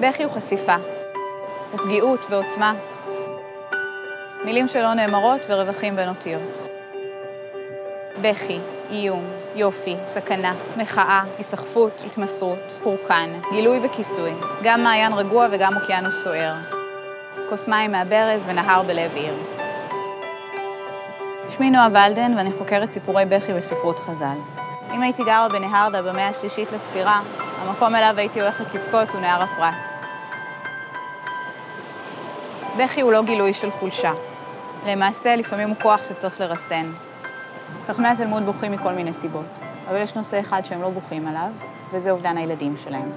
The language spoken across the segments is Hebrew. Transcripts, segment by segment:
בכי הוא חשיפה, הוא פגיעות ועוצמה, מילים שלא נאמרות ורווחים בין אותיות. בכי, איום, יופי, סכנה, מחאה, הסחפות, התמסרות, פורקן, גילוי וכיסוי, גם מעיין רגוע וגם אוקיינוס סוער, כוס מים מהברז ונהר בלב עיר. שמי נועה ולדן ואני חוקרת סיפורי בכי בספרות חז"ל. אם הייתי גרה בנהרדה במאה השלישית לספירה, המקום אליו הייתי הולכת לבכות הוא נהר הפרת. בכי הוא לא גילוי של חולשה. למעשה, לפעמים הוא כוח שצריך לרסן. חכמי התלמוד בוכים מכל מיני סיבות, אבל יש נושא אחד שהם לא בוכים עליו, וזה אובדן הילדים שלהם.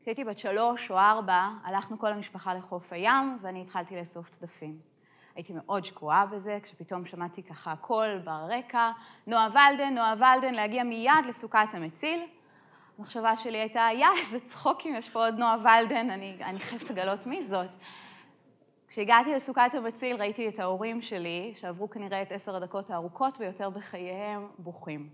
כשהייתי בת 3 או 4, הלכנו כל המשפחה לחוף הים, ואני התחלתי לאסוף צדפים. הייתי מאוד שקועה בזה, כשפתאום שמעתי ככה קול ברקע, נועה ולדן, להגיע מיד לסוכת המציל. המחשבה שלי הייתה, איזה צחוקים, יש פה עוד נועה ולדן, אני חייבת לגלות מי זאת. כשהגעתי לסוכת המציל, ראיתי את ההורים שלי, שעברו כנראה את 10 הדקות הארוכות ביותר בחייהם, בוכים.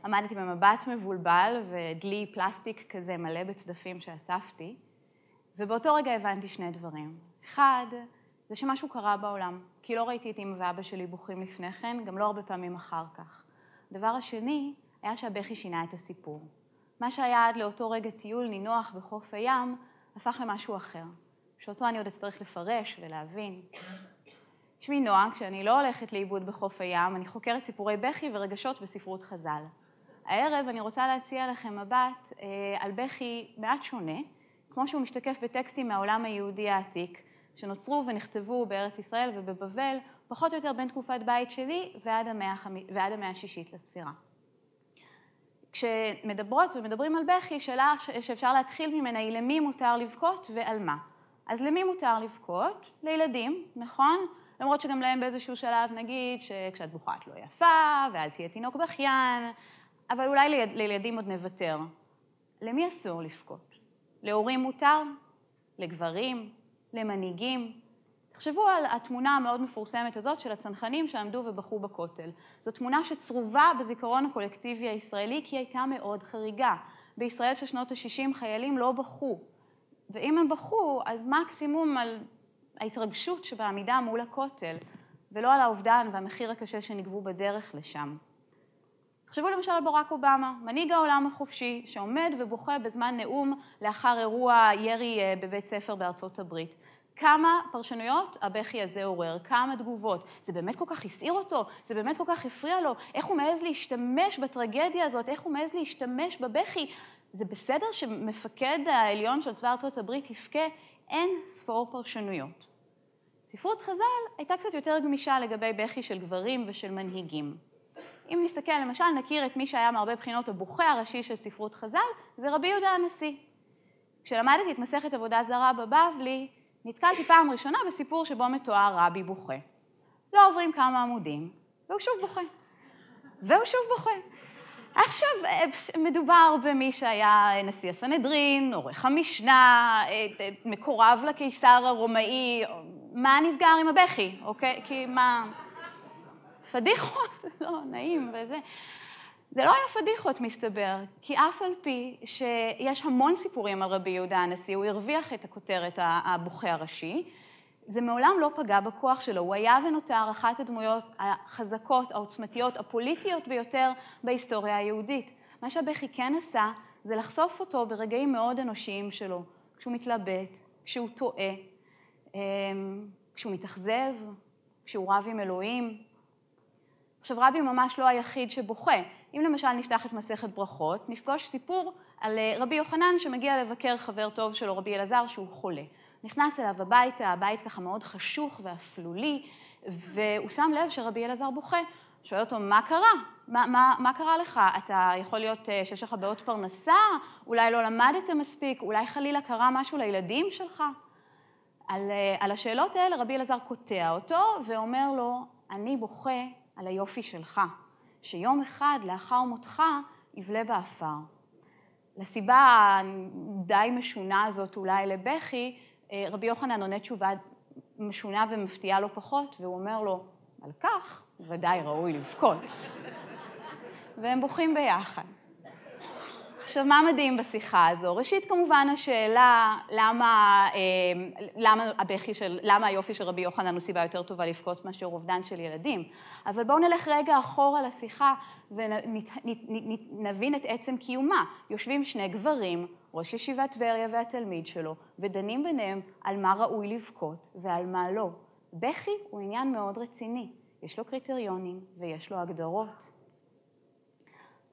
עמדתי במבט מבולבל ודלי פלסטיק כזה מלא בצדפים שאספתי, ובאותו רגע הבנתי שני דברים. אחד, זה שמשהו קרה בעולם, כי לא ראיתי את אמא ואבא שלי בוכים לפני כן, גם לא הרבה פעמים אחר כך. הדבר השני היה שהבכי שינה את הסיפור. מה שהיה עד לאותו רגע טיול נינוח בחוף הים, הפך למשהו אחר, שאותו אני עוד אצטרך לפרש ולהבין. שמי נועה, כשאני לא הולכת לאיבוד בחוף הים, אני חוקרת סיפורי בכי ורגשות בספרות חז"ל. הערב אני רוצה להציע לכם מבט על בכי מעט שונה, כמו שהוא משתקף בטקסטים מהעולם היהודי העתיק, שנוצרו ונכתבו בארץ ישראל ובבבל, פחות או יותר בין תקופת בית שלי ועד המאה השישית לספירה. כשמדברות ומדברים על בכי, שאלה שאפשר להתחיל ממנה היא למי מותר לבכות ועל מה. אז למי מותר לבכות? לילדים, נכון? למרות שגם להם באיזשהו שלב נגיד שכשאת בוכה את לא יפה ואל תהיה תינוק בכיין, אבל אולי לילדים עוד נוותר. למי אסור לבכות? להורים מותר? לגברים? למנהיגים? תחשבו על התמונה המאוד מפורסמת הזאת של הצנחנים שעמדו ובכו בכותל. זו תמונה שצרובה בזיכרון הקולקטיבי הישראלי כי היא הייתה מאוד חריגה. בישראל של שנות ה-60 חיילים לא בכו. ואם הם בכו, אז מקסימום על ההתרגשות שבעמידה מול הכותל, ולא על האובדן והמחיר הקשה שנגבו בדרך לשם. תחשבו למשל על ברק אובמה, מנהיג העולם החופשי, שעומד ובוכה בזמן נאום לאחר אירוע ירי בבית ספר בארצות הברית. כמה פרשנויות הבכי הזה עורר, כמה תגובות. זה באמת כל כך הסעיר אותו, זה באמת כל כך הפריע לו, איך הוא מעז להשתמש בטרגדיה הזאת, איך הוא מעז להשתמש בבכי. זה בסדר שמפקד העליון של צבא ארצות הברית יפקה, אין ספור פרשנויות. ספרות חז"ל הייתה קצת יותר גמישה לגבי בכי של גברים ושל מנהיגים. אם נסתכל, למשל, נכיר את מי שהיה מהרבה בחינות הבוכה הראשי של ספרות חז"ל, זה רבי יהודה הנשיא. כשלמדתי את מסכת עבודה זרה בבבלי, נתקלתי פעם ראשונה בסיפור שבו מתואר רבי בוכה. לא עוברים כמה עמודים, והוא שוב בוכה. עכשיו מדובר במי שהיה נשיא הסנהדרין, עורך המשנה, מקורב לקיסר הרומאי, מה נסגר עם הבכי, אוקיי? כי מה... פדיחות, לא נעים וזה. זה לא היה פדיחות מסתבר, כי אף על פי שיש המון סיפורים על רבי יהודה הנשיא, הוא הרוויח את הכותרת הבוכה הראשי, זה מעולם לא פגע בכוח שלו, הוא היה ונותר אחת הדמויות החזקות, העוצמתיות, הפוליטיות ביותר בהיסטוריה היהודית. מה שהבכי כן עשה, זה לחשוף אותו ברגעים מאוד אנושיים שלו, כשהוא מתלבט, כשהוא טועה, כשהוא מתאכזב, כשהוא רב עם אלוהים. עכשיו רבי ממש לא היחיד שבוכה. אם למשל נפתח את מסכת ברכות, נפגוש סיפור על רבי יוחנן שמגיע לבקר חבר טוב שלו, רבי אלעזר, שהוא חולה. נכנס אליו הביתה, הבית ככה מאוד חשוך ואפלולי, והוא שם לב שרבי אלעזר בוכה. שואל אותו, מה קרה? מה קרה לך? אתה יכול להיות שיש לך בעיות פרנסה? אולי לא למדת מספיק? אולי חלילה קרה משהו לילדים שלך? על השאלות האלה רבי אלעזר קוטע אותו ואומר לו, אני בוכה על היופי שלך, שיום אחד לאחר מותך יבלה באפר. לסיבה די משונה הזאת אולי לבכי, רבי יוחנן עונה תשובה משונה ומפתיעה לא פחות, והוא אומר לו, על כך ודאי ראוי לבכות. והם בוכים ביחד. עכשיו, מה מדהים בשיחה הזו? ראשית, כמובן, השאלה למה היופי של רבי יוחנן הוא סיבה יותר טובה לבכות מאשר אובדן של ילדים. אבל בואו נלך רגע אחורה לשיחה ונבין את עצם קיומה. יושבים שני גברים, ראש ישיבת טבריה והתלמיד שלו, ודנים ביניהם על מה ראוי לבכות ועל מה לא. בכי הוא עניין מאוד רציני. יש לו קריטריונים ויש לו הגדרות.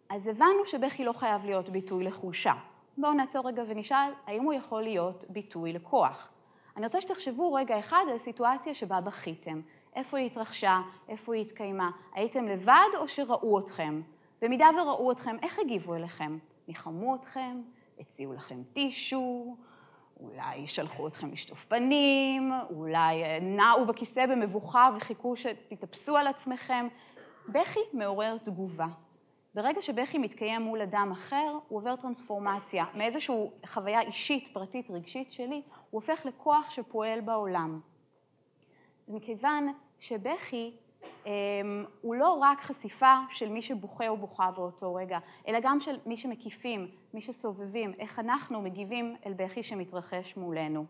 אז הבנו שבכי לא חייב להיות ביטוי לחולשה. בואו נעצור רגע ונשאל, האם הוא יכול להיות ביטוי לכוח? אני רוצה שתחשבו רגע אחד על סיטואציה שבה בכיתם. איפה היא התרחשה? איפה היא התקיימה? הייתם לבד או שראו אתכם? במידה וראו אתכם, איך הגיבו אליכם? ניחמו אתכם? הציעו לכם טישו? אולי שלחו אתכם לשטוף פנים? אולי נעו בכיסא במבוכה וחיכו שתתאפסו על עצמכם? בכי מעורר תגובה. ברגע שבכי מתקיים מול אדם אחר, הוא עובר טרנספורמציה. מאיזושהי חוויה אישית, פרטית, רגשית שלי, הוא הופך לכוח שפועל בעולם. מכיוון שבכי הוא לא רק חשיפה של מי שבוכה או בוכה באותו רגע, אלא גם של מי שמקיפים, מי שסובבים, איך אנחנו מגיבים אל בכי שמתרחש מולנו.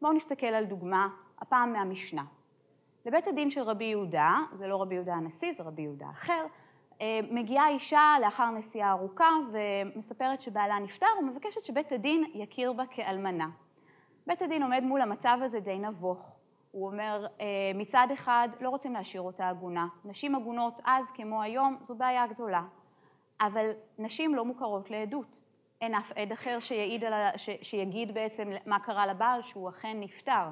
בואו נסתכל על דוגמה, הפעם מהמשנה. לבית הדין של רבי יהודה, זה לא רבי יהודה הנשיא, זה רבי יהודה אחר, מגיעה אישה לאחר נסיעה ארוכה ומספרת שבעלה נפטר ומבקשת שבית הדין יכיר בה כאלמנה. בית הדין עומד מול המצב הזה די נבוך. הוא אומר, מצד אחד לא רוצים להשאיר אותה עגונה. נשים עגונות אז כמו היום זו בעיה גדולה. אבל נשים לא מוכרות לעדות. אין אף עד אחר שיגיד בעצם מה קרה לבעל שהוא אכן נפטר.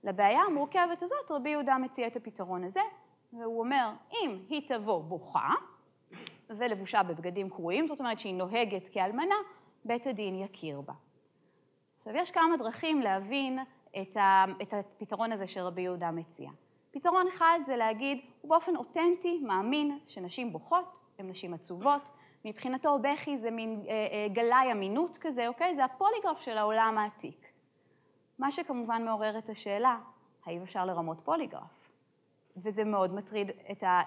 לבעיה המורכבת הזאת רבי יהודה מציע את הפתרון הזה, והוא אומר, אם היא תבוא בוכה, ולבושה בבגדים קרועים, זאת אומרת שהיא נוהגת כאלמנה, בית הדין יכיר בה. עכשיו, יש כמה דרכים להבין את הפתרון הזה שרבי יהודה מציע. פתרון אחד זה להגיד, הוא באופן אותנטי מאמין שנשים בוכות, הן נשים עצובות, מבחינתו בכי זה מין גלאי אמינות כזה, אוקיי? זה הפוליגרף של העולם העתיק. מה שכמובן מעורר את השאלה, האם אפשר לרמות פוליגרף? וזה מאוד מטריד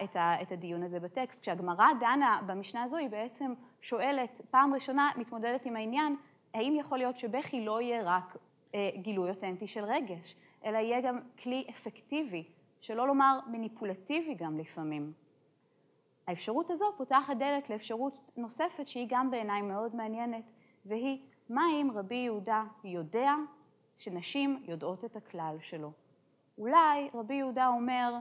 את הדיון הזה בטקסט. כשהגמרא דנה במשנה הזו, היא בעצם שואלת, פעם ראשונה מתמודדת עם העניין, האם יכול להיות שבכי לא יהיה רק גילוי אותנטי של רגש, אלא יהיה גם כלי אפקטיבי, שלא לומר מניפולטיבי גם לפעמים. האפשרות הזו פותחת דלת לאפשרות נוספת שהיא גם בעיניי מאוד מעניינת, והיא מה אם רבי יהודה יודע שנשים יודעות את הכלל שלו. אולי רבי יהודה אומר,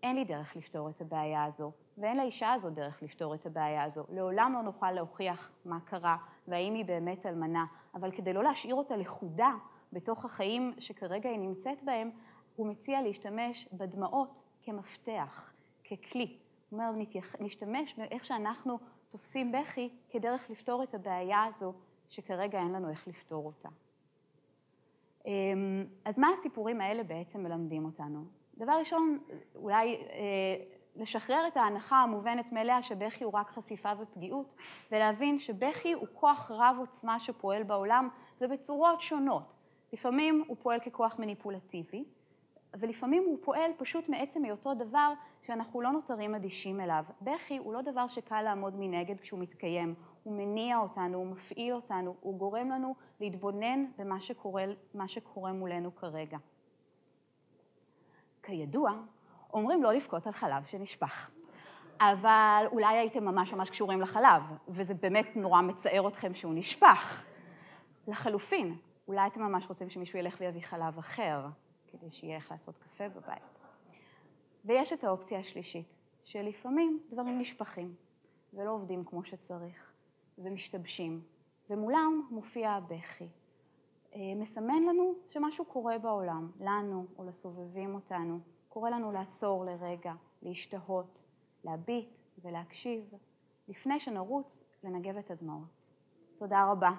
אין לי דרך לפתור את הבעיה הזו, ואין לאישה הזו דרך לפתור את הבעיה הזו. לעולם לא נוכל להוכיח מה קרה, והאם היא באמת אלמנה, אבל כדי לא להשאיר אותה לחודה בתוך החיים שכרגע היא נמצאת בהם, הוא מציע להשתמש בדמעות כמפתח, ככלי. הוא אומר, נשתמש באיך שאנחנו תופסים בכי כדרך לפתור את הבעיה הזו, שכרגע אין לנו איך לפתור אותה. אז מה הסיפורים האלה בעצם מלמדים אותנו? דבר ראשון, אולי לשחרר את ההנחה המובנת מאליה שבכי הוא רק חשיפה ופגיעות, ולהבין שבכי הוא כוח רב עוצמה שפועל בעולם ובצורות שונות. לפעמים הוא פועל ככוח מניפולטיבי, ולפעמים הוא פועל פשוט מעצם מאותו דבר שאנחנו לא נותרים אדישים אליו. בכי הוא לא דבר שקל לעמוד מנגד כשהוא מתקיים, הוא מניע אותנו, הוא מפעיל אותנו, הוא גורם לנו להתבונן במה שקורה מולנו כרגע. כידוע, אומרים לא לבכות על חלב שנשפך, אבל אולי הייתם ממש קשורים לחלב, וזה באמת נורא מצער אתכם שהוא נשפך. לחלופין, אולי אתם ממש רוצים שמישהו ילך ויביא חלב אחר, כדי שיהיה איך לעשות קפה בבית. ויש את האופציה השלישית, שלפעמים דברים נשפכים, ולא עובדים כמו שצריך, ומשתבשים, ומולם מופיע הבכי. מסמן לנו שמשהו קורה בעולם, לנו או לסובבים אותנו, קורה לנו לעצור לרגע, להשתהות, להביט ולהקשיב, לפני שנרוץ לנגב את הדמעות. תודה רבה.